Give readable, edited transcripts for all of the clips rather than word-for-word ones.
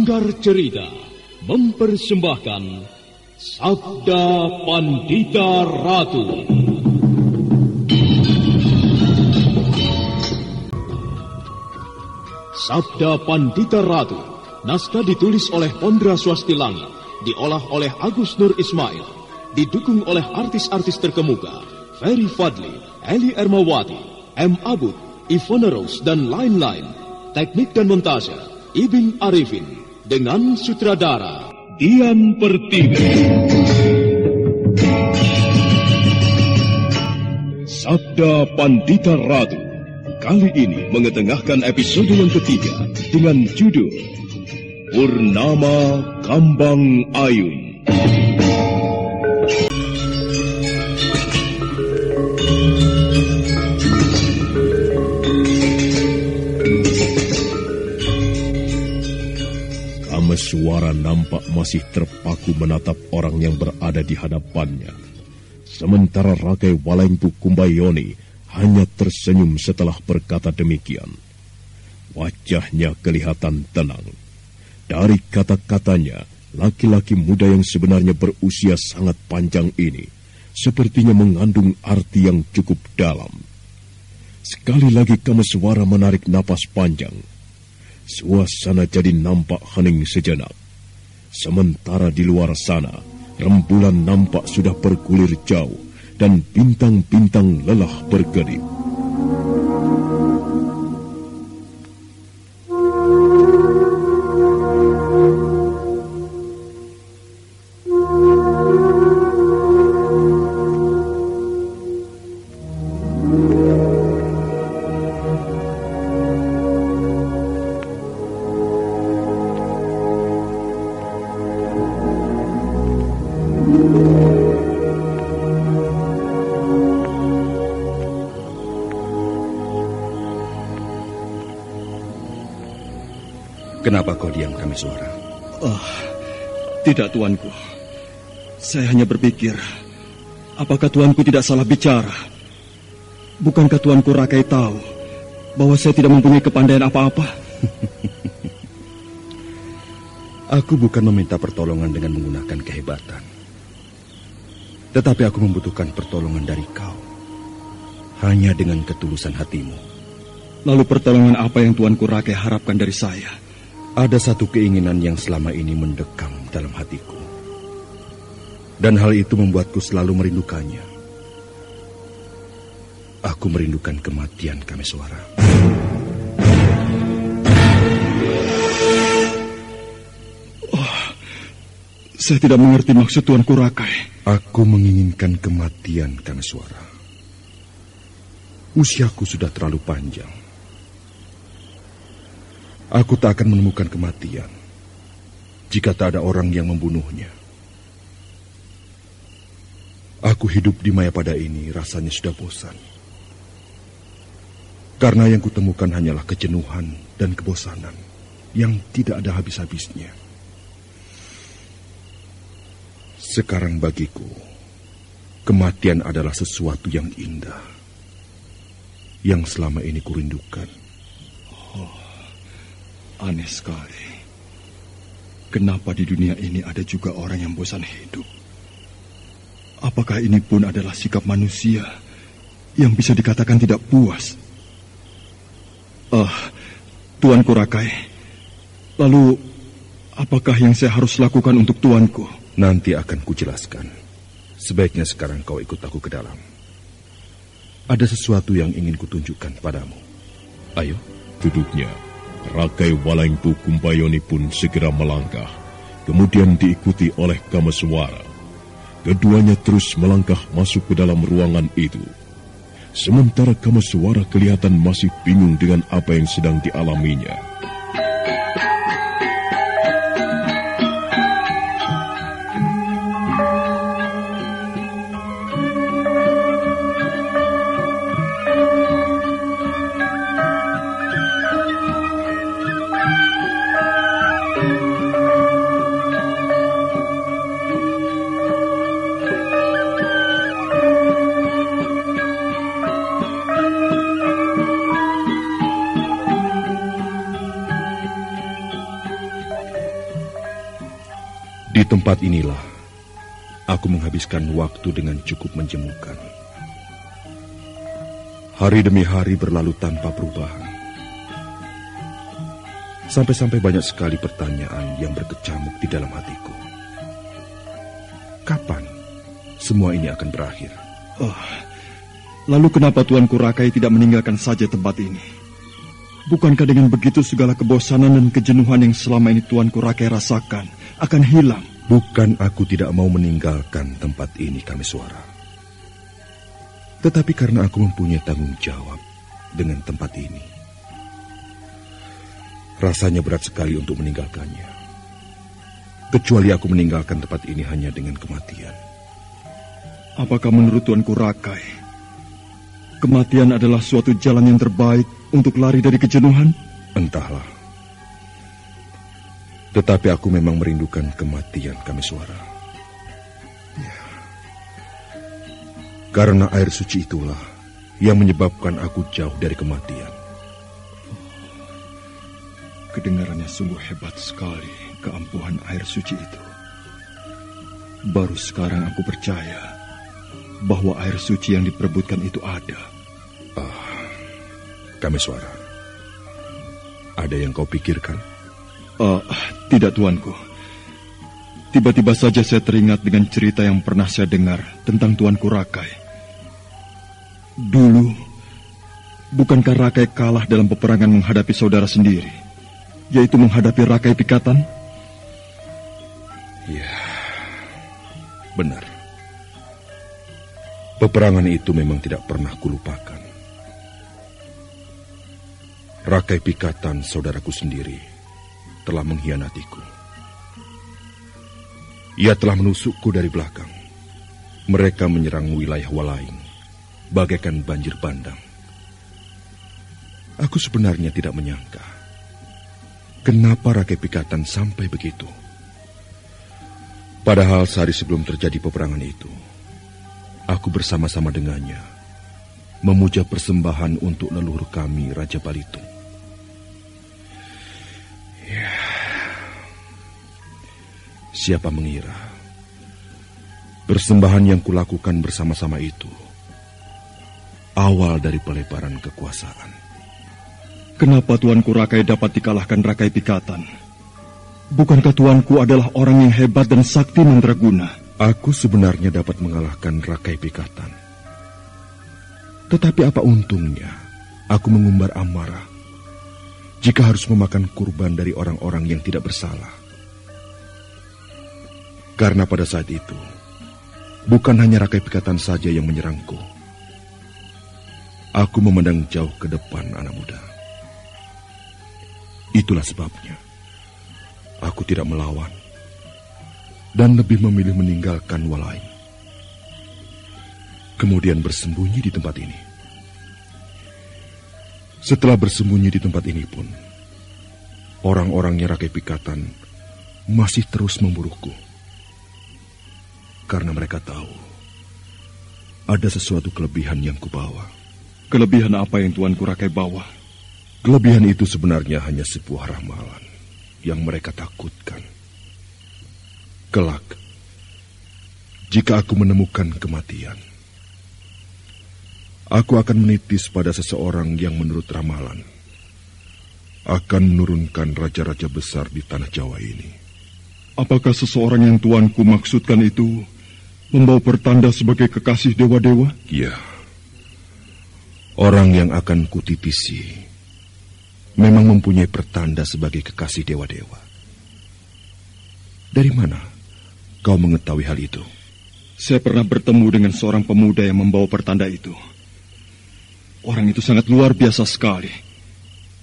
Sanggar Cerita mempersembahkan Sabda Pandita Ratu. Sabda Pandita Ratu, naskah ditulis oleh Pondra Swastilangi, diolah oleh Agus Nur Ismail, didukung oleh artis-artis terkemuka, Ferry Fadli, Eli Ermawati, M. Abud, Ivana Rose, dan lain-lain. Teknik dan montase, Ibing Arifin, dengan sutradara Dian Pertiwi. Sabda Pandita Ratu kali ini mengetengahkan episode yang ketiga dengan judul Purnama Kambang Ayun. Kameswara nampak masih terpaku menatap orang yang berada di hadapannya. Sementara Rakai Walengpu Kumbayoni hanya tersenyum setelah berkata demikian. Wajahnya kelihatan tenang. Dari kata-katanya, laki-laki muda yang sebenarnya berusia sangat panjang ini sepertinya mengandung arti yang cukup dalam. Sekali lagi Kameswara menarik napas panjang. Suasana jadi nampak hening sejenak. Sementara di luar sana, rembulan nampak sudah bergulir jauh dan bintang-bintang lelah berkedip. Kenapa kau diam, Kameswara? Tidak, tuanku. Saya hanya berpikir, apakah tuanku tidak salah bicara? Bukankah tuanku Rakai tahu bahwa saya tidak mempunyai kepandaian apa-apa? Aku bukan meminta pertolongan dengan menggunakan kehebatan. Tetapi aku membutuhkan pertolongan dari kau. Hanya dengan ketulusan hatimu. Lalu pertolongan apa yang tuanku Rakai harapkan dari saya? Ada satu keinginan yang selama ini mendekam dalam hatiku. Dan hal itu membuatku selalu merindukannya. Aku merindukan kematian, Kameswara. Saya tidak mengerti maksud tuanku Rakai. Aku menginginkan kematian, Kameswara. Usiaku sudah terlalu panjang. Aku tak akan menemukan kematian jika tak ada orang yang membunuhnya. Aku hidup di Mayapada ini rasanya sudah bosan. Karena yang kutemukan hanyalah kejenuhan dan kebosanan yang tidak ada habis-habisnya. Sekarang bagiku, kematian adalah sesuatu yang indah, yang selama ini kurindukan. Aneh sekali. Kenapa di dunia ini ada juga orang yang bosan hidup? Apakah ini pun adalah sikap manusia yang bisa dikatakan tidak puas? Tuanku Rakai, lalu apakah yang saya harus lakukan untuk tuanku? Nanti akan kujelaskan. Sebaiknya sekarang kau ikut aku ke dalam. Ada sesuatu yang ingin kutunjukkan padamu. Ayo. Duduknya. Rakai Walengpu Kumbayoni pun segera melangkah, kemudian diikuti oleh Kameswara. Keduanya terus melangkah masuk ke dalam ruangan itu. Sementara Kameswara kelihatan masih bingung dengan apa yang sedang dialaminya. Di tempat inilah aku menghabiskan waktu dengan cukup menjemukan. Hari demi hari berlalu tanpa perubahan. Sampai-sampai banyak sekali pertanyaan yang berkecamuk di dalam hatiku. Kapan semua ini akan berakhir? Lalu kenapa Tuanku Rakai tidak meninggalkan saja tempat ini? Bukankah dengan begitu segala kebosanan dan kejenuhan yang selama ini Tuanku Rakai rasakan akan hilang? Bukan aku tidak mau meninggalkan tempat ini, Kameswara. Tetapi karena aku mempunyai tanggung jawab dengan tempat ini. Rasanya berat sekali untuk meninggalkannya. Kecuali aku meninggalkan tempat ini hanya dengan kematian. Apakah menurut Tuanku Rakai, kematian adalah suatu jalan yang terbaik untuk lari dari kejenuhan? Entahlah. Tetapi aku memang merindukan kematian, Kameswara. Ya. Karena air suci itulah yang menyebabkan aku jauh dari kematian. Kedengarannya sungguh hebat sekali keampuhan air suci itu. Baru sekarang aku percaya bahwa air suci yang diperebutkan itu ada. Kameswara, ada yang kau pikirkan? Tidak, Tuanku. Tiba-tiba saja saya teringat dengan cerita yang pernah saya dengar tentang Tuanku Rakai. Dulu, bukankah Rakai kalah dalam peperangan menghadapi saudara sendiri, yaitu menghadapi Rakai Pikatan? Ya, benar. Peperangan itu memang tidak pernah kulupakan. Rakai Pikatan, saudaraku sendiri, telah mengkhianatiku. Ia telah menusukku dari belakang. Mereka menyerang wilayah Walaing bagaikan banjir bandang. Aku sebenarnya tidak menyangka kenapa Rakai Pikatan sampai begitu. Padahal sehari sebelum terjadi peperangan itu, aku bersama-sama dengannya memuja persembahan untuk leluhur kami, Raja Balitung. Ya, siapa mengira persembahan yang kulakukan bersama-sama itu awal dari pelebaran kekuasaan. Kenapa Tuanku Rakai dapat dikalahkan Rakai Pikatan? Bukankah Tuanku adalah orang yang hebat dan sakti mandraguna? Aku sebenarnya dapat mengalahkan Rakai Pikatan. Tetapi apa untungnya aku mengumbar amarah jika harus memakan kurban dari orang-orang yang tidak bersalah? Karena pada saat itu, bukan hanya Rakai Pikatan saja yang menyerangku. Aku memandang jauh ke depan, anak muda. Itulah sebabnya aku tidak melawan dan lebih memilih meninggalkan Walaing. Kemudian bersembunyi di tempat ini. Setelah bersembunyi di tempat ini pun, orang-orangnya Rakai Pikatan masih terus memburuku. Karena mereka tahu ada sesuatu kelebihan yang kubawa. Kelebihan apa yang Tuanku Rakai bawa? Kelebihan itu sebenarnya hanya sebuah ramalan yang mereka takutkan. Kelak, jika aku menemukan kematian, aku akan menitis pada seseorang yang menurut ramalan akan menurunkan raja-raja besar di tanah Jawa ini. Apakah seseorang yang Tuanku maksudkan itu membawa pertanda sebagai kekasih dewa-dewa? Ya, orang yang akan kutitisi memang mempunyai pertanda sebagai kekasih dewa-dewa. Dari mana kau mengetahui hal itu? Saya pernah bertemu dengan seorang pemuda yang membawa pertanda itu. Orang itu sangat luar biasa sekali.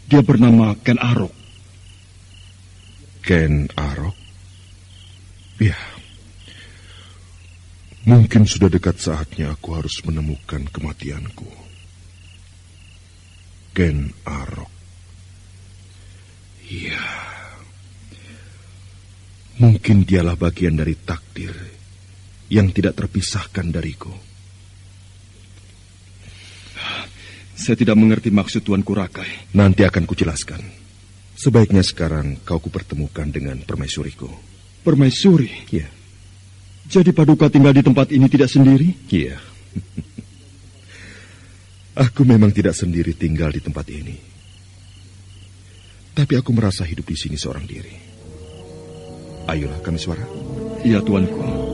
Dia bernama Ken Arok. Ken Arok? Ya. Mungkin sudah dekat saatnya aku harus menemukan kematianku. Ken Arok. Ya. Mungkin dialah bagian dari takdir yang tidak terpisahkan dariku. Saya tidak mengerti maksud Tuanku Rakai. Nanti akan kujelaskan. Sebaiknya sekarang kau kupertemukan dengan permaisuriku. Permaisuri? Iya. Jadi Paduka tinggal di tempat ini tidak sendiri? Iya. Aku memang tidak sendiri tinggal di tempat ini. Tapi aku merasa hidup di sini seorang diri. Ayolah, Kamiswara. Iya, tuanku.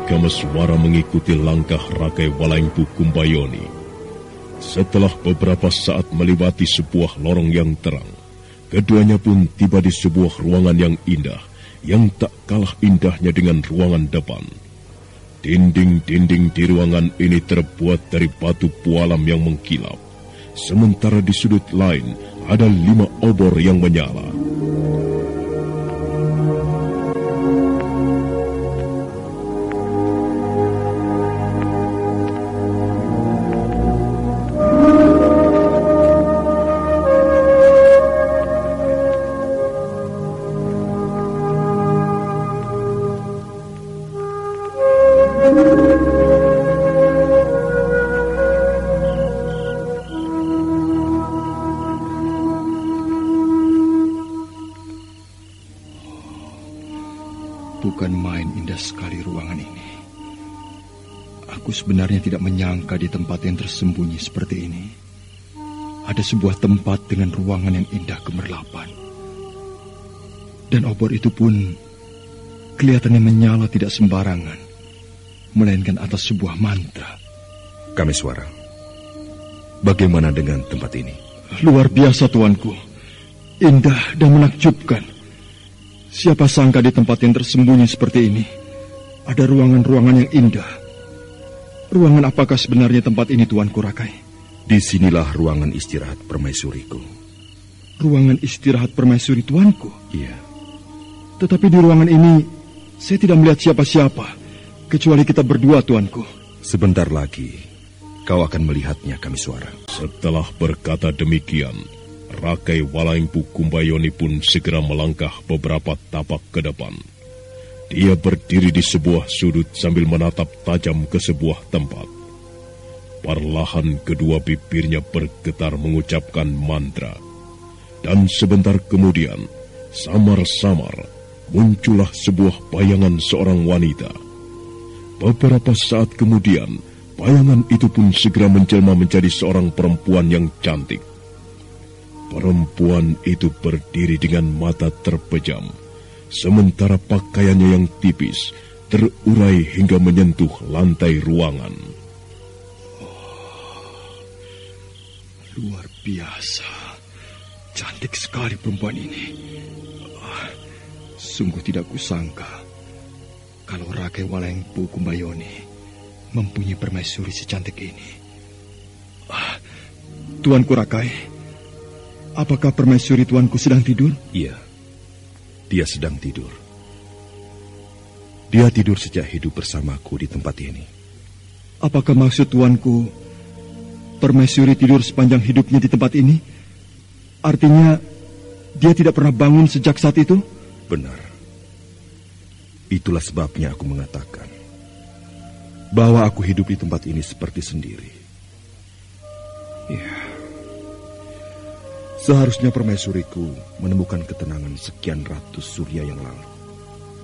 Kameswara mengikuti langkah Rakai Walengpu Kumbayoni. Setelah beberapa saat melewati sebuah lorong yang terang, keduanya pun tiba di sebuah ruangan yang indah, yang tak kalah indahnya dengan ruangan depan. Dinding-dinding di ruangan ini terbuat dari batu pualam yang mengkilap, sementara di sudut lain ada 5 obor yang menyala. Bukan main indah sekali ruangan ini. Aku sebenarnya tidak menyangka di tempat yang tersembunyi seperti ini ada sebuah tempat dengan ruangan yang indah gemerlapan. Dan obor itu pun kelihatannya menyala tidak sembarangan, melainkan atas sebuah mantra. Kamiswara, bagaimana dengan tempat ini? Luar biasa, tuanku. Indah dan menakjubkan. Siapa sangka di tempat yang tersembunyi seperti ini ada ruangan-ruangan yang indah. Ruangan apakah sebenarnya tempat ini, Tuanku Rakai? Disinilah ruangan istirahat permaisuriku. Ruangan istirahat permaisuri Tuanku? Iya. Tetapi di ruangan ini saya tidak melihat siapa-siapa kecuali kita berdua, Tuanku. Sebentar lagi kau akan melihatnya, Kamiswara. Setelah berkata demikian, Rakai Walengpu Kumbayoni pun segera melangkah beberapa tapak ke depan. Dia berdiri di sebuah sudut sambil menatap tajam ke sebuah tempat. Perlahan kedua bibirnya bergetar mengucapkan mantra. Dan sebentar kemudian, samar-samar muncullah sebuah bayangan seorang wanita. Beberapa saat kemudian, bayangan itu pun segera menjelma menjadi seorang perempuan yang cantik. Perempuan itu berdiri dengan mata terpejam, sementara pakaiannya yang tipis terurai hingga menyentuh lantai ruangan. Luar biasa, cantik sekali perempuan ini. Sungguh tidak kusangka kalau Rakai Walengpu Kumbayoni mempunyai permaisuri secantik ini. Tuanku Rakai, apakah permaisuri tuanku sedang tidur? Iya, dia sedang tidur. Dia tidur sejak hidup bersamaku di tempat ini. Apakah maksud tuanku, permaisuri tidur sepanjang hidupnya di tempat ini? Artinya, dia tidak pernah bangun sejak saat itu? Benar. Itulah sebabnya aku mengatakan bahwa aku hidup di tempat ini seperti sendiri. Ya. Seharusnya permaisuriku menemukan ketenangan sekian ratus surya yang lalu.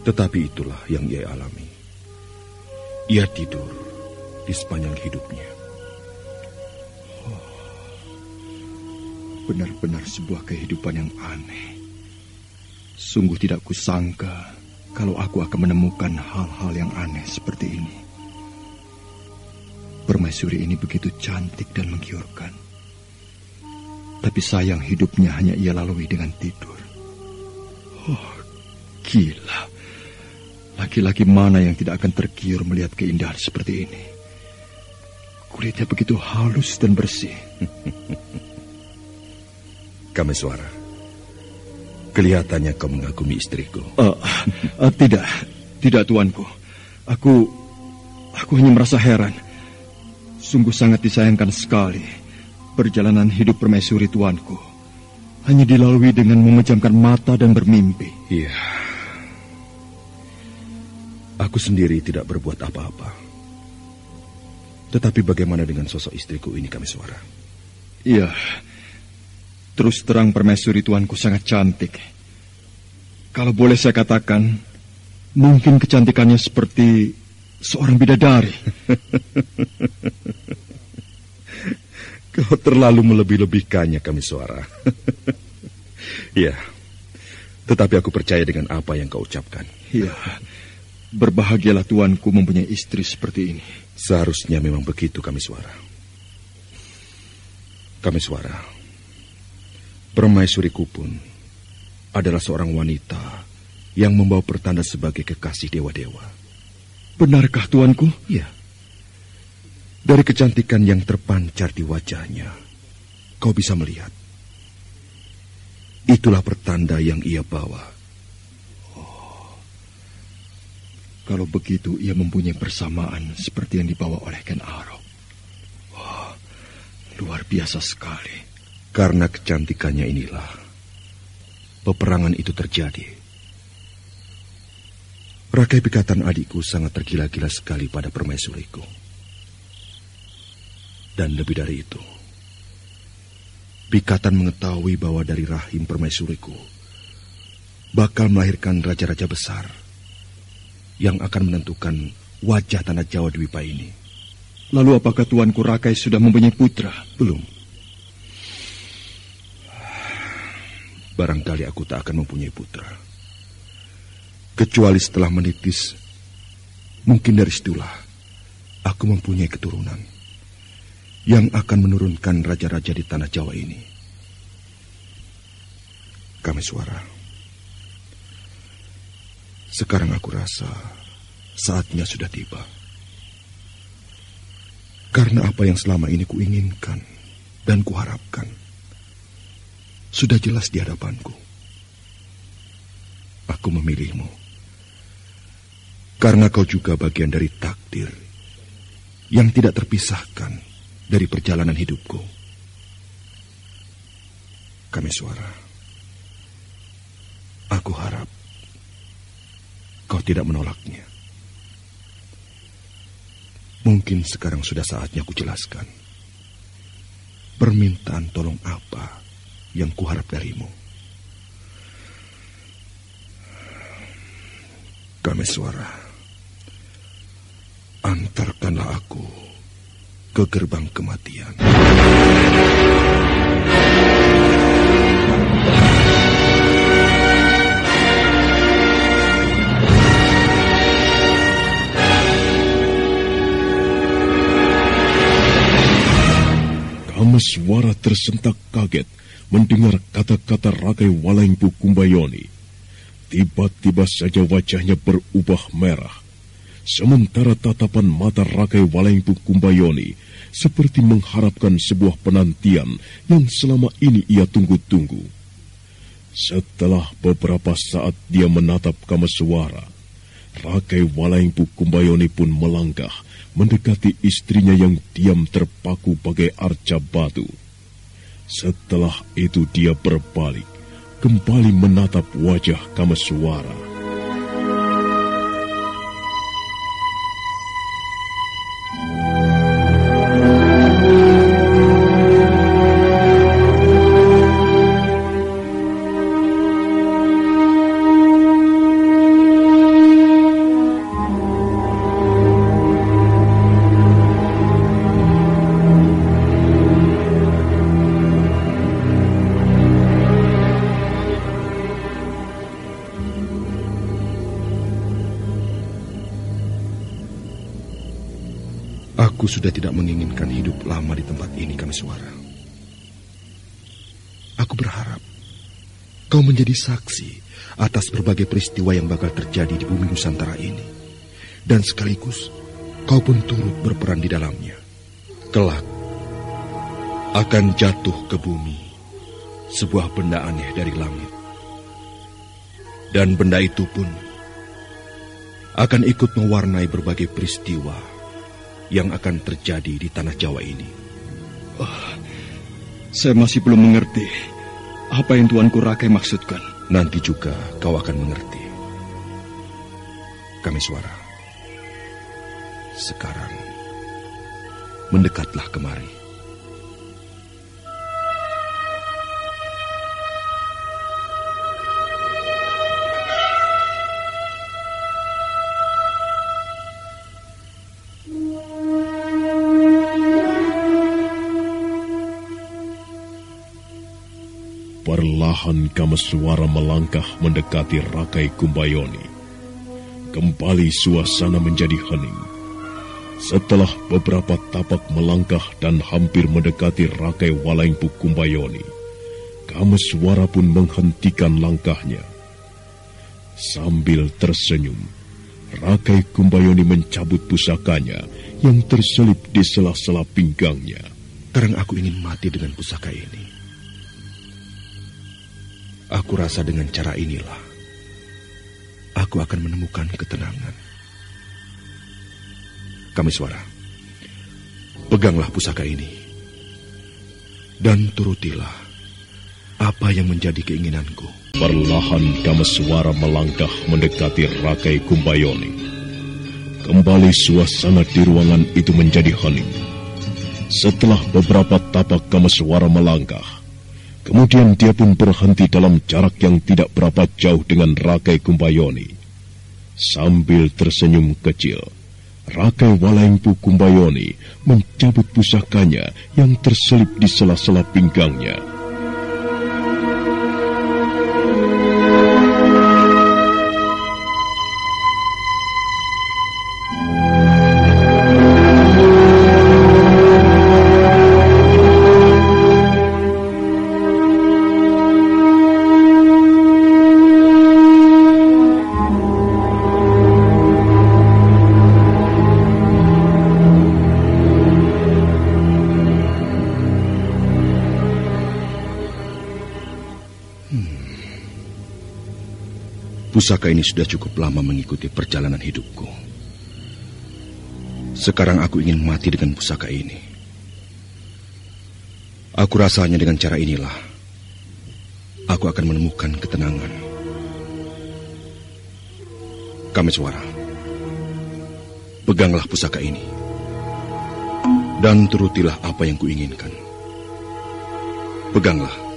Tetapi itulah yang ia alami. Ia tidur di sepanjang hidupnya. Benar-benar sebuah kehidupan yang aneh. Sungguh tidak kusangka kalau aku akan menemukan hal-hal yang aneh seperti ini. Permaisuri ini begitu cantik dan menggiurkan. Tapi sayang hidupnya hanya ia lalui dengan tidur. Oh, gila. Laki-laki mana yang tidak akan tergiur melihat keindahan seperti ini? Kulitnya begitu halus dan bersih. Kameswara, Kelihatannya kau mengagumi istriku. Tidak tuanku. Aku hanya merasa heran. Sungguh sangat disayangkan sekali perjalanan hidup permaisuri tuanku. Hanya dilalui dengan memejamkan mata dan bermimpi. Iya. Aku sendiri tidak berbuat apa-apa. Tetapi bagaimana dengan sosok istriku ini, Kameswara? Iya. Terus terang permaisuri tuanku sangat cantik. Kalau boleh saya katakan, mungkin kecantikannya seperti seorang bidadari. Kau terlalu melebih-lebihkannya, Kameswara. Ya, tetapi aku percaya dengan apa yang kau ucapkan. Iya, berbahagialah tuanku mempunyai istri seperti ini. Seharusnya memang begitu, Kameswara. Kameswara, permaisuriku pun adalah seorang wanita yang membawa pertanda sebagai kekasih dewa-dewa. Benarkah tuanku? Iya. Dari kecantikan yang terpancar di wajahnya, kau bisa melihat. Itulah pertanda yang ia bawa. Oh, kalau begitu ia mempunyai persamaan seperti yang dibawa oleh Ken Arok. Wah, luar biasa sekali. Karena kecantikannya inilah peperangan itu terjadi. Rakai Pikatan adikku sangat tergila-gila sekali pada permaisuriku. Dan lebih dari itu, Pikatan mengetahui bahwa dari rahim permaisuriku bakal melahirkan raja-raja besar yang akan menentukan wajah tanah Jawa Dwipa ini. Lalu apakah tuanku Rakai sudah mempunyai putra? Belum. Barangkali aku tak akan mempunyai putra. Kecuali setelah menitis, mungkin dari situlah aku mempunyai keturunan yang akan menurunkan raja-raja di tanah Jawa ini. Kameswara, sekarang aku rasa saatnya sudah tiba. Karena apa yang selama ini kuinginkan dan kuharapkan sudah jelas di hadapanku. Aku memilihmu karena kau juga bagian dari takdir yang tidak terpisahkan dari perjalanan hidupku. Kameswara, aku harap kau tidak menolaknya. Mungkin sekarang sudah saatnya ku jelaskan permintaan tolong apa yang kuharap darimu. Kameswara, antarkanlah aku ke gerbang kematian. Kameswara tersentak kaget mendengar kata-kata Rakai Walengpu Kumbayoni. Tiba-tiba saja wajahnya berubah merah. Sementara tatapan mata Rakai Walengpu Kumbayoni seperti mengharapkan sebuah penantian yang selama ini ia tunggu-tunggu. Setelah beberapa saat dia menatap Kameswara, Rakai Walengpu Kumbayoni pun melangkah mendekati istrinya yang diam terpaku bagai arca batu. Setelah itu dia berbalik, kembali menatap wajah Kameswara. Aku sudah tidak menginginkan hidup lama di tempat ini, Kameswara. Aku berharap kau menjadi saksi atas berbagai peristiwa yang bakal terjadi di bumi Nusantara ini. Dan sekaligus kau pun turut berperan di dalamnya. Kelak akan jatuh ke bumi sebuah benda aneh dari langit Dan benda itu pun akan ikut mewarnai berbagai peristiwa yang akan terjadi di tanah Jawa ini. Saya masih belum mengerti apa yang Tuanku Rakai maksudkan. Nanti juga kau akan mengerti. Kameswara, sekarang mendekatlah kemari. Perlahan Kameswara melangkah mendekati Rakai Kumbayoni. Kembali suasana menjadi hening. Setelah beberapa tapak melangkah dan hampir mendekati Rakai Walaingpu Kumbayoni, Kameswara pun menghentikan langkahnya. Sambil tersenyum, Rakai Kumbayoni mencabut pusakanya yang terselip di sela-sela pinggangnya. Sekarang aku ingin mati dengan pusaka ini. Aku rasa dengan cara inilah aku akan menemukan ketenangan. Kameswara, peganglah pusaka ini dan turutilah apa yang menjadi keinginanku. Perlahan Kameswara melangkah mendekati Rakai Kumbayoni. Kembali suasana di ruangan itu menjadi hening. Setelah beberapa tapak Kameswara melangkah, kemudian dia pun berhenti dalam jarak yang tidak berapa jauh dengan Rakai Kumbayoni. Sambil tersenyum kecil, Rakai Walaingpu Kumbayoni mencabut pusakanya yang terselip di sela-sela pinggangnya. Pusaka ini sudah cukup lama mengikuti perjalanan hidupku. Sekarang aku ingin mati dengan pusaka ini. Aku rasanya dengan cara inilah aku akan menemukan ketenangan. Kameswara, peganglah pusaka ini dan turutilah apa yang kuinginkan. Peganglah.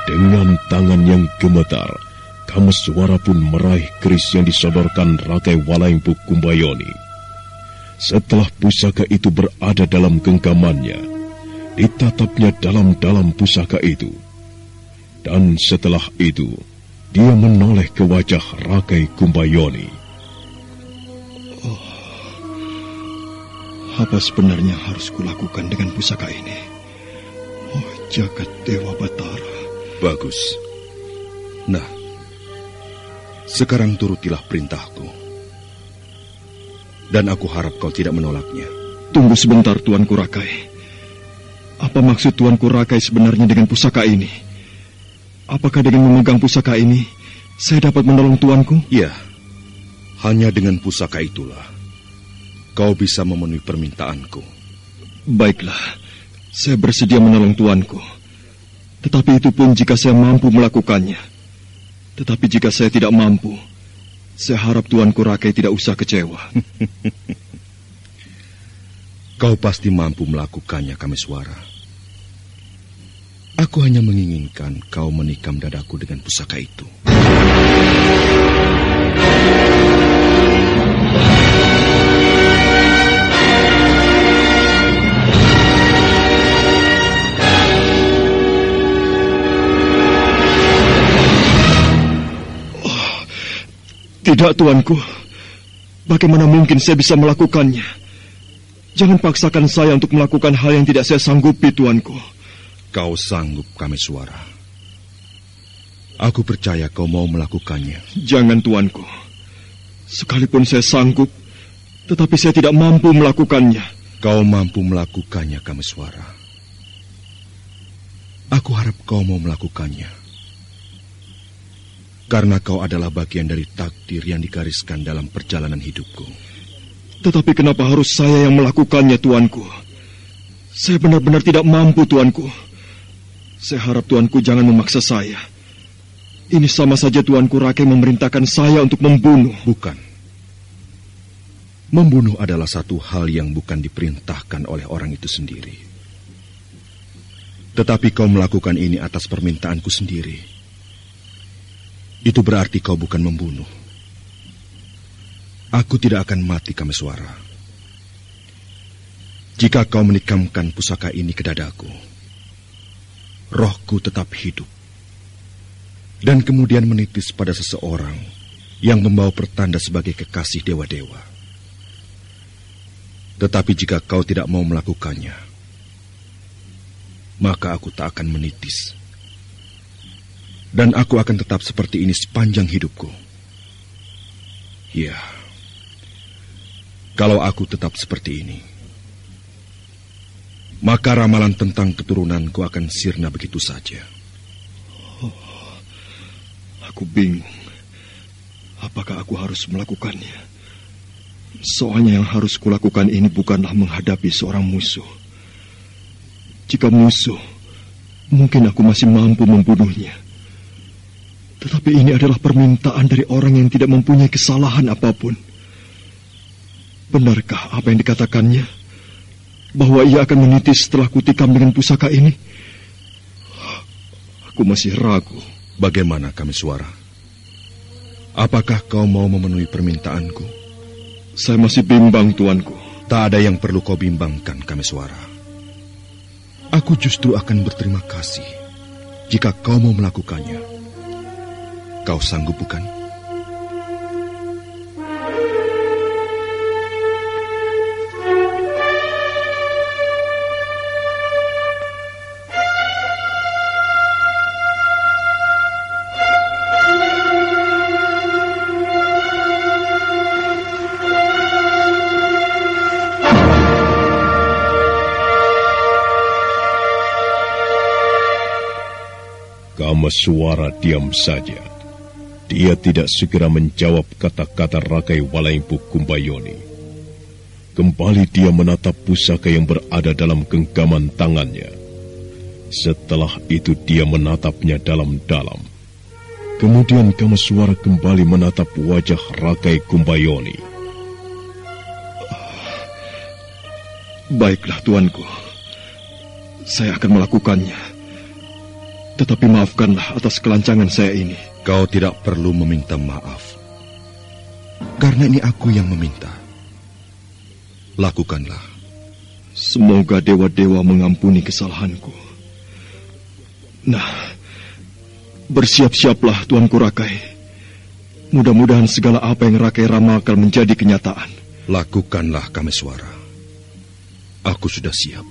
Dengan tangan yang gemetar, Kameswara pun meraih keris yang disodorkan Rakai Walaingpu Kumbayoni. Setelah pusaka itu berada dalam genggamannya, ditatapnya dalam-dalam pusaka itu. Dan setelah itu, dia menoleh ke wajah Rakai Kumbayoni. Apa sebenarnya harus kulakukan dengan pusaka ini? Oh, jagat Dewa Batara. Bagus. Nah, sekarang turutilah perintahku. Dan aku harap kau tidak menolaknya. Tunggu sebentar, Tuanku Rakai. Apa maksud Tuanku Rakai sebenarnya dengan pusaka ini? Apakah dengan memegang pusaka ini, saya dapat menolong Tuanku? Ya, hanya dengan pusaka itulah kau bisa memenuhi permintaanku. Baiklah, saya bersedia menolong Tuanku. Tetapi itu pun jika saya mampu melakukannya. Tetapi jika saya tidak mampu, saya harap Tuanku Rakai tidak usah kecewa. Kau pasti mampu melakukannya, Kameswara. Aku hanya menginginkan kau menikam dadaku dengan pusaka itu. Tidak, Tuanku. Bagaimana mungkin saya bisa melakukannya? Jangan paksakan saya untuk melakukan hal yang tidak saya sanggupi, tuanku. Kau sanggup, Kameswara. Aku percaya kau mau melakukannya. Jangan, tuanku. Sekalipun saya sanggup, tetapi saya tidak mampu melakukannya. Kau mampu melakukannya, Kameswara. Aku harap kau mau melakukannya. Karena kau adalah bagian dari takdir yang digariskan dalam perjalanan hidupku. Tetapi kenapa harus saya yang melakukannya, tuanku? Saya benar-benar tidak mampu, tuanku. Saya harap tuanku jangan memaksa saya. Ini sama saja tuanku Rakai memerintahkan saya untuk membunuh. Bukan. Membunuh adalah satu hal yang bukan diperintahkan oleh orang itu sendiri. Tetapi kau melakukan ini atas permintaanku sendiri. Itu berarti kau bukan membunuh. Aku tidak akan mati, Kameswara. Jika kau menikamkan pusaka ini ke dadaku, rohku tetap hidup. Dan kemudian menitis pada seseorang yang membawa pertanda sebagai kekasih dewa-dewa. Tetapi jika kau tidak mau melakukannya, maka aku tak akan menitis. Dan aku akan tetap seperti ini sepanjang hidupku. Ya, kalau aku tetap seperti ini, maka ramalan tentang keturunanku akan sirna begitu saja. Aku bingung. Apakah aku harus melakukannya? Soalnya yang harus kulakukan ini bukanlah menghadapi seorang musuh. Jika musuh, mungkin aku masih mampu membunuhnya. Tetapi ini adalah permintaan dari orang yang tidak mempunyai kesalahan apapun. Benarkah apa yang dikatakannya? Bahwa ia akan menitis setelah kutikam dengan pusaka ini? Aku masih ragu. Bagaimana, Kameswara? Apakah kau mau memenuhi permintaanku? Saya masih bimbang, tuanku. Tak ada yang perlu kau bimbangkan, Kameswara. Aku justru akan berterima kasih jika kau mau melakukannya. Kau sanggup, bukan? Kameswara diam saja. Dia tidak segera menjawab kata-kata Rakai Walaingpu Kumbayoni. Kembali dia menatap pusaka yang berada dalam genggaman tangannya. Setelah itu dia menatapnya dalam-dalam. Kemudian Kameswara kembali menatap wajah Rakai Kumbayoni. Baiklah, tuanku. Saya akan melakukannya. Tetapi maafkanlah atas kelancangan saya ini. Kau tidak perlu meminta maaf. Karena ini aku yang meminta. Lakukanlah. Semoga dewa-dewa mengampuni kesalahanku. Nah, bersiap-siaplah Tuanku Rakai. Mudah-mudahan segala apa yang Rakai ramalkan menjadi kenyataan. Lakukanlah, Kameswara. Aku sudah siap.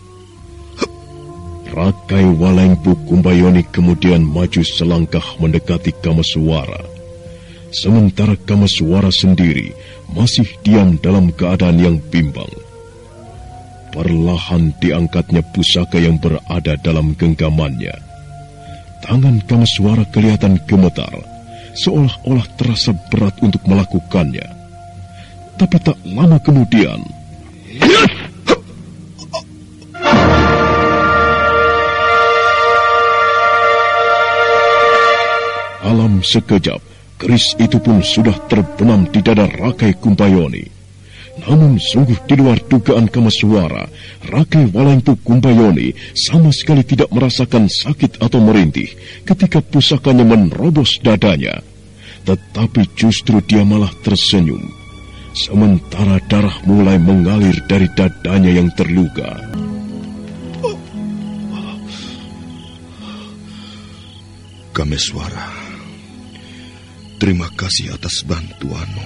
Rakai Walaingpu Kumbayoni kemudian maju selangkah mendekati Kameswara. Sementara Kameswara sendiri masih diam dalam keadaan yang bimbang. Perlahan diangkatnya pusaka yang berada dalam genggamannya. Tangan Kameswara kelihatan gemetar, seolah-olah terasa berat untuk melakukannya. Tapi tak lama kemudian, dalam sekejap, keris itu pun sudah terbenam di dada Rakai Kumbayoni. Namun sungguh di luar dugaan Kameswara, Rakai Walaingpu Kumbayoni sama sekali tidak merasakan sakit atau merintih ketika pusakanya menerobos dadanya. Tetapi justru dia malah tersenyum, sementara darah mulai mengalir dari dadanya yang terluka. Kameswara, terima kasih atas bantuanmu.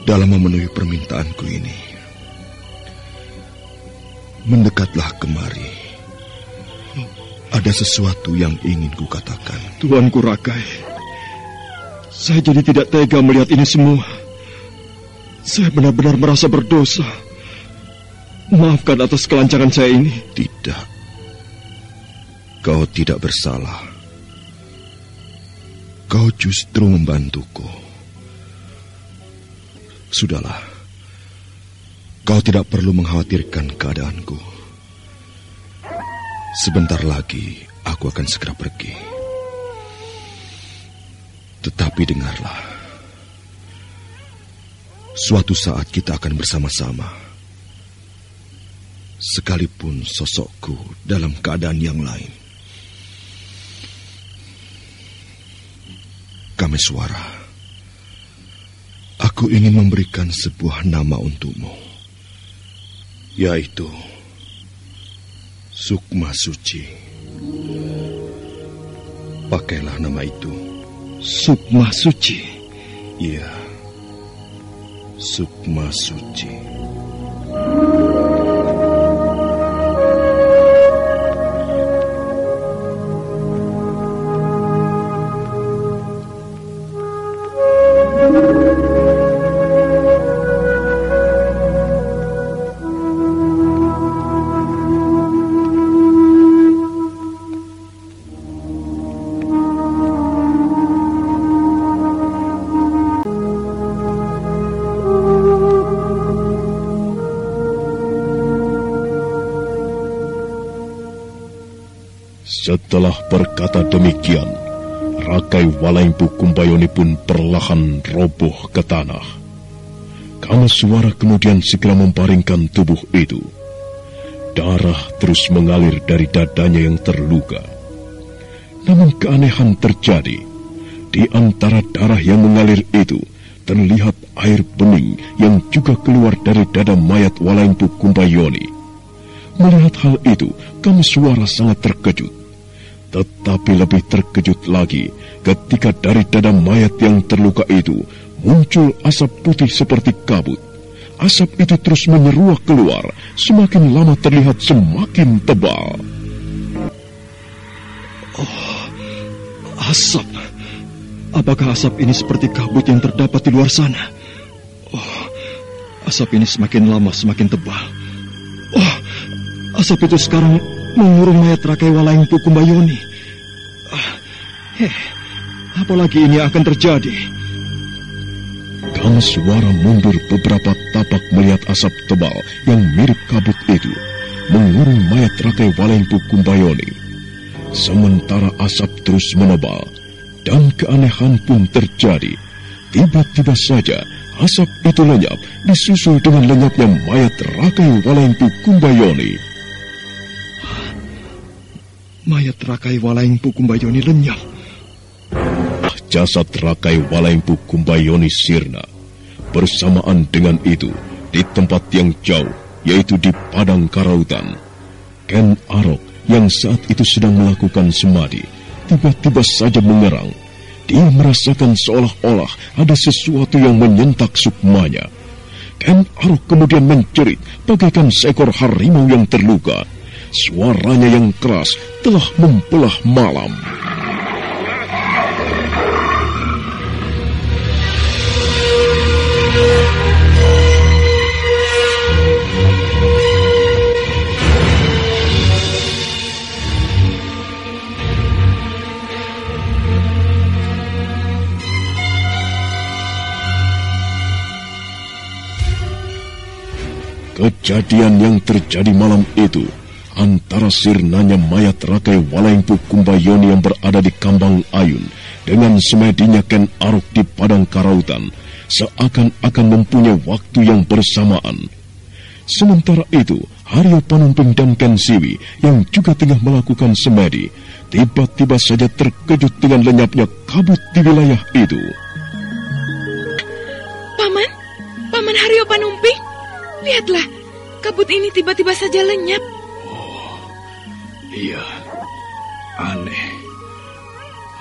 dalam memenuhi permintaanku ini. Mendekatlah kemari. Ada sesuatu yang ingin kukatakan. Tuanku Rakai, saya jadi tidak tega melihat ini semua. Saya benar-benar merasa berdosa. Maafkan atas kelancaran saya ini. Tidak. Kau tidak bersalah. Kau justru membantuku. Sudahlah. Kau tidak perlu mengkhawatirkan keadaanku. Sebentar lagi aku akan segera pergi. Tetapi dengarlah. Suatu saat kita akan bersama-sama. Sekalipun sosokku dalam keadaan yang lain. Kameswara, aku ingin memberikan sebuah nama untukmu, yaitu Sukma Suci. Pakailah nama itu. Sukma Suci? Iya, Sukma Suci. Setelah berkata demikian, Rakai Walaingpu Kumbayoni pun perlahan roboh ke tanah. Kameswara kemudian segera memparingkan tubuh itu. Darah terus mengalir dari dadanya yang terluka. Namun keanehan terjadi. Di antara darah yang mengalir itu, terlihat air bening yang juga keluar dari dada mayat Walaingpu Kumbayoni. Melihat hal itu, Kameswara sangat terkejut. Tetapi lebih terkejut lagi ketika dari dada mayat yang terluka itu muncul asap putih seperti kabut. Asap itu terus menyeruak keluar, semakin lama terlihat semakin tebal. Oh, asap. Apakah asap ini seperti kabut yang terdapat di luar sana? Oh, asap ini semakin lama semakin tebal. Oh, asap itu sekarang mengurung mayat Rakai Walaingpu Kumbayoni. Apalagi ini akan terjadi? Kameswara mundur beberapa tapak melihat asap tebal yang mirip kabut itu mengurung mayat Rakai Walaingpu Kumbayoni. Sementara asap terus menebal dan keanehan pun terjadi. Tiba-tiba saja asap itu lenyap disusul dengan lenyapnya mayat Rakai Walaingpu Kumbayoni. Mayat Rakai Walaingpu Kumbayoni lenyap. Jasad Rakai Walaingpu Kumbayoni sirna. Bersamaan dengan itu, di tempat yang jauh, yaitu di padang karautan, Ken Arok yang saat itu sedang melakukan semadi, tiba-tiba saja mengerang. Dia merasakan seolah-olah ada sesuatu yang menyentak sukmanya. Ken Arok kemudian menjerit bagaikan seekor harimau yang terluka. Suaranya yang keras telah membelah malam. Kejadian yang terjadi malam itu antara sirnanya mayat Rakai Walaingpu Kumbayoni yang berada di Kambang Ayun dengan semedinya Ken Arok di padang karautan seakan-akan mempunyai waktu yang bersamaan. Sementara itu, Haryo Panumping dan Ken Siwi yang juga tengah melakukan semedi tiba-tiba saja terkejut dengan lenyapnya kabut di wilayah itu. Paman Haryo Panumping, lihatlah, kabut ini tiba-tiba saja lenyap. Iya, aneh.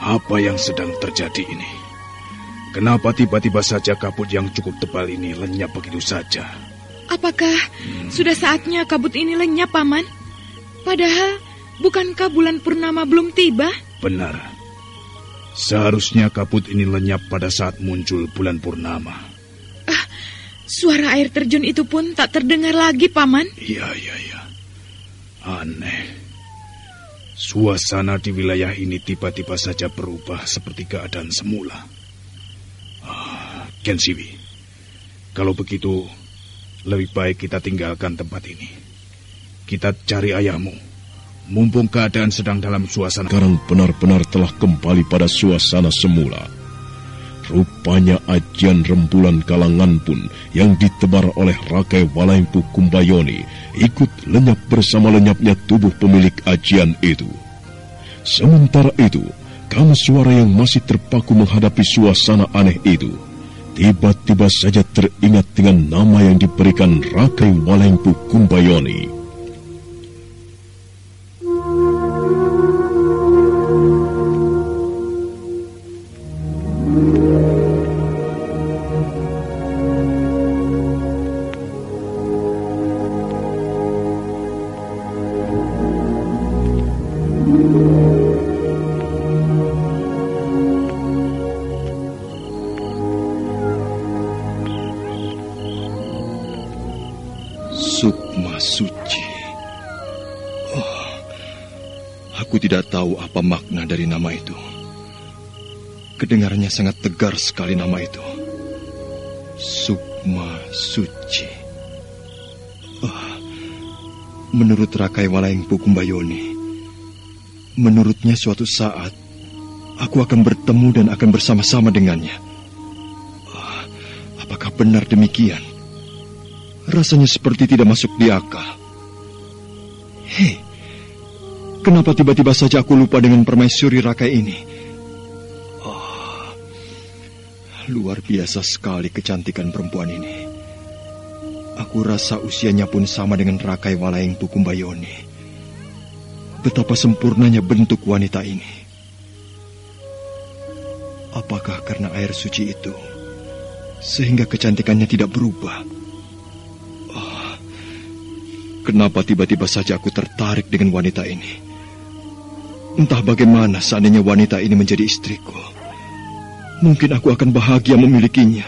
Apa yang sedang terjadi ini? Kenapa tiba-tiba saja kabut yang cukup tebal ini lenyap begitu saja? Apakah sudah saatnya kabut ini lenyap, Paman? Padahal, bukankah bulan purnama belum tiba? Benar. Seharusnya kabut ini lenyap pada saat muncul bulan purnama. Suara air terjun itu pun tak terdengar lagi, Paman. Iya. Aneh. Suasana di wilayah ini tiba-tiba saja berubah seperti keadaan semula. Kensiwi, kalau begitu, lebih baik kita tinggalkan tempat ini. Kita cari ayahmu. Mumpung keadaan sedang dalam suasana... Sekarang benar-benar telah kembali pada suasana semula. Rupanya ajian rembulan kalangan pun yang ditebar oleh Rakai Walaingpu Kumbayoni ikut lenyap bersama lenyapnya tubuh pemilik ajian itu. Sementara itu, Kameswara yang masih terpaku menghadapi suasana aneh itu, tiba-tiba saja teringat dengan nama yang diberikan Rakai Walaingpu Kumbayoni. Sukma Suci. Aku tidak tahu apa makna dari nama itu. Kedengarannya sangat tegar sekali nama itu. Sukma Suci. Menurut Rakai Walaingpu Kumbayoni, menurutnya suatu saat aku akan bertemu dan akan bersama-sama dengannya. Apakah benar demikian? Rasanya seperti tidak masuk di akal. Hei, kenapa tiba-tiba saja aku lupa dengan permaisuri Rakai ini? Luar biasa sekali kecantikan perempuan ini. Aku rasa usianya pun sama dengan Rakai Walaingpu Kumbayoni. Betapa sempurnanya bentuk wanita ini. Apakah karena air suci itu sehingga kecantikannya tidak berubah? Kenapa tiba-tiba saja aku tertarik dengan wanita ini? Entah bagaimana seandainya wanita ini menjadi istriku. Mungkin aku akan bahagia memilikinya.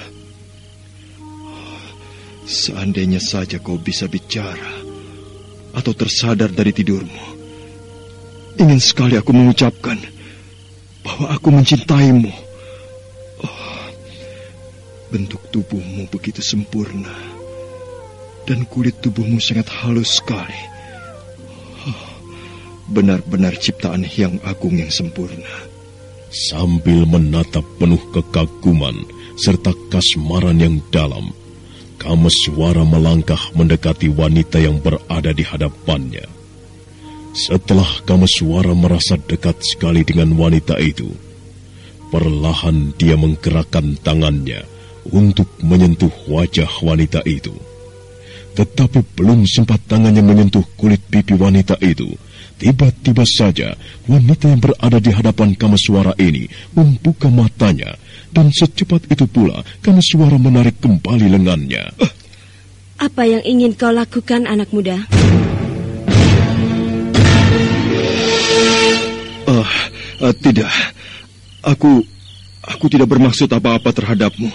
Seandainya saja kau bisa bicara atau tersadar dari tidurmu. Ingin sekali aku mengucapkan bahwa aku mencintaimu. Bentuk tubuhmu begitu sempurna. Dan kulit tubuhmu sangat halus sekali. Benar-benar ciptaan yang agung yang sempurna. Sambil menatap penuh kekaguman serta kasmaran yang dalam, Kameswara melangkah mendekati wanita yang berada di hadapannya. Setelah Kameswara merasa dekat sekali dengan wanita itu, perlahan dia menggerakkan tangannya untuk menyentuh wajah wanita itu. Tetapi belum sempat tangannya menyentuh kulit pipi wanita itu, tiba-tiba saja wanita yang berada di hadapan Kameswara ini membuka matanya, dan secepat itu pula Kameswara menarik kembali lengannya. Apa yang ingin kau lakukan, anak muda? Tidak. Aku tidak bermaksud apa-apa terhadapmu.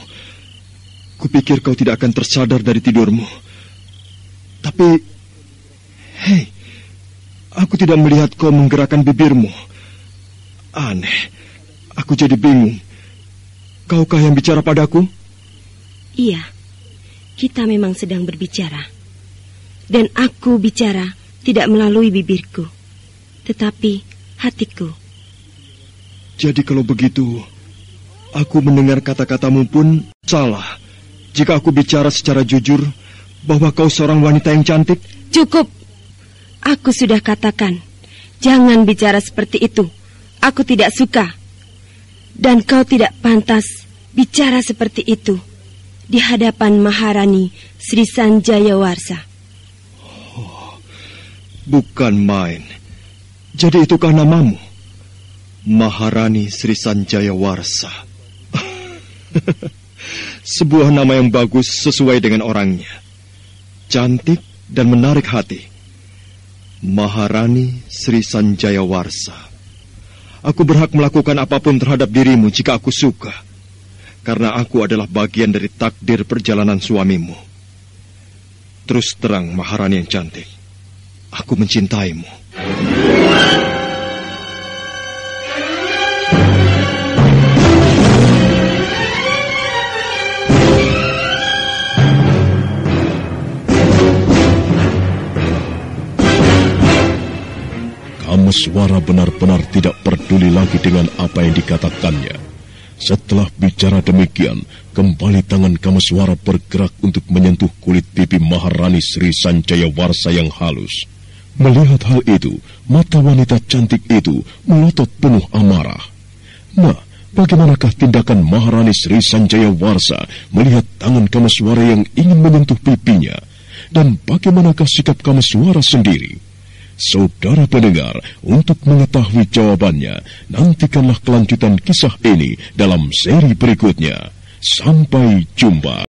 Kupikir kau tidak akan tersadar dari tidurmu. Tapi, hei, aku tidak melihat kau menggerakkan bibirmu. Aneh, aku jadi bingung. Kaukah yang bicara padaku? Iya, kita memang sedang berbicara. Dan aku bicara tidak melalui bibirku, tetapi hatiku. Jadi kalau begitu, aku mendengar kata-katamu pun salah. Jika aku bicara secara jujur bahwa kau seorang wanita yang cantik. Cukup. Aku sudah katakan, jangan bicara seperti itu. Aku tidak suka. Dan kau tidak pantas bicara seperti itu di hadapan Maharani Sri Sanjayawarsa. Bukan main. Jadi itukah namamu? Maharani Sri Sanjayawarsa. Sebuah nama yang bagus sesuai dengan orangnya. Cantik dan menarik hati. Maharani Sri Sanjaya Warsa. Aku berhak melakukan apapun terhadap dirimu jika aku suka. Karena aku adalah bagian dari takdir perjalanan suamimu. Terus terang, Maharani yang cantik. Aku mencintaimu. Kameswara benar-benar tidak peduli lagi dengan apa yang dikatakannya. Setelah bicara demikian, kembali tangan Kameswara bergerak untuk menyentuh kulit pipi Maharani Sri Sanjaya Warsa yang halus. Melihat hal itu, mata wanita cantik itu melotot penuh amarah. Nah, bagaimanakah tindakan Maharani Sri Sanjaya Warsa melihat tangan Kameswara yang ingin menyentuh pipinya? Dan bagaimanakah sikap Kameswara sendiri? Saudara pendengar, untuk mengetahui jawabannya, nantikanlah kelanjutan kisah ini dalam seri berikutnya. Sampai jumpa.